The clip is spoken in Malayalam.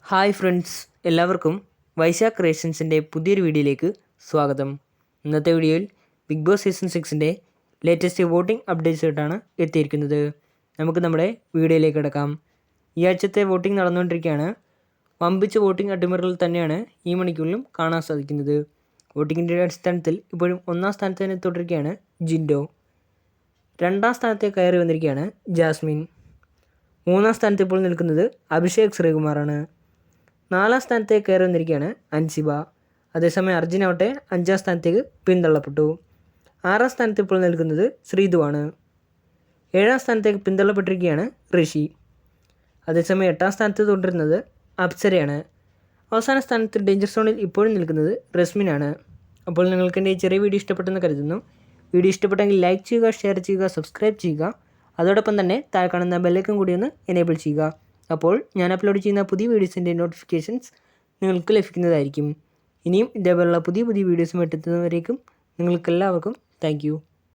ഹായ് ഫ്രണ്ട്സ്, എല്ലാവർക്കും വൈശാഖ് ക്രിയേഷൻസിൻ്റെ പുതിയൊരു വീഡിയോയിലേക്ക് സ്വാഗതം. ഇന്നത്തെ വീഡിയോയിൽ ബിഗ് ബോസ് സീസൺ 6ൻ്റെ ലേറ്റസ്റ്റ് വോട്ടിംഗ് അപ്ഡേറ്റ്സ് ആയിട്ടാണ് എത്തിയിരിക്കുന്നത്. നമുക്ക് നമ്മുടെ വീഡിയോയിലേക്ക് കിടക്കാം. ഈ ആഴ്ചത്തെ വോട്ടിംഗ് നടന്നുകൊണ്ടിരിക്കുകയാണ്. വമ്പിച്ച വോട്ടിംഗ് അട്ടിമറികൾ തന്നെയാണ് ഈ മണിക്കൂറിലും കാണാൻ സാധിക്കുന്നത്. വോട്ടിങ്ങിൻ്റെ അടിസ്ഥാനത്തിൽ ഇപ്പോഴും ഒന്നാം സ്ഥാനത്ത് തന്നെ തുടരുകയാണ് ജിൻഡോ. രണ്ടാം സ്ഥാനത്തേക്ക് കയറി വന്നിരിക്കുകയാണ് ജാസ്മിൻ. മൂന്നാം സ്ഥാനത്ത് ഇപ്പോൾ നിൽക്കുന്നത് അഭിഷേക് ശ്രീകുമാറാണ്. നാലാം സ്ഥാനത്തേക്ക് കയറി വന്നിരിക്കുകയാണ് അൻസിബ. അതേസമയം അർജുനാവട്ടെ 5ാം സ്ഥാനത്തേക്ക് പിന്തള്ളപ്പെട്ടു. 6ാം സ്ഥാനത്ത് ഇപ്പോൾ നിൽക്കുന്നത് ശ്രീധുവാണ്. 7ാം സ്ഥാനത്തേക്ക് പിന്തള്ളപ്പെട്ടിരിക്കുകയാണ് ഋഷി. അതേസമയം 8ാം സ്ഥാനത്ത് തുടരുന്നത് അപ്സരയാണ്. അവസാന സ്ഥാനത്ത് ഡേഞ്ചർ സോണിൽ ഇപ്പോഴും നിൽക്കുന്നത് റസ്മിനാണ്. അപ്പോൾ നിങ്ങൾക്ക് എൻ്റെ ഈ ചെറിയ വീഡിയോ ഇഷ്ടപ്പെട്ടെന്ന് കരുതുന്നു. വീഡിയോ ഇഷ്ടപ്പെട്ടെങ്കിൽ ലൈക്ക് ചെയ്യുക, ഷെയർ ചെയ്യുക, സബ്സ്ക്രൈബ് ചെയ്യുക. അതോടൊപ്പം തന്നെ താഴെ കാണുന്ന ബെല്ലൈക്കൺ കൂടി ഒന്ന് എനേബിൾ ചെയ്യുക. അപ്പോൾ ഞാൻ അപ്ലോഡ് ചെയ്യുന്ന പുതിയ വീഡിയോസിൻ്റെ നോട്ടിഫിക്കേഷൻസ് നിങ്ങൾക്ക് ലഭിക്കുന്നതായിരിക്കും. ഇനിയും ഇതേപോലുള്ള പുതിയ വീഡിയോസുമായിട്ട് എത്തുന്നവരേക്കും നിങ്ങൾക്കെല്ലാവർക്കും താങ്ക് യു.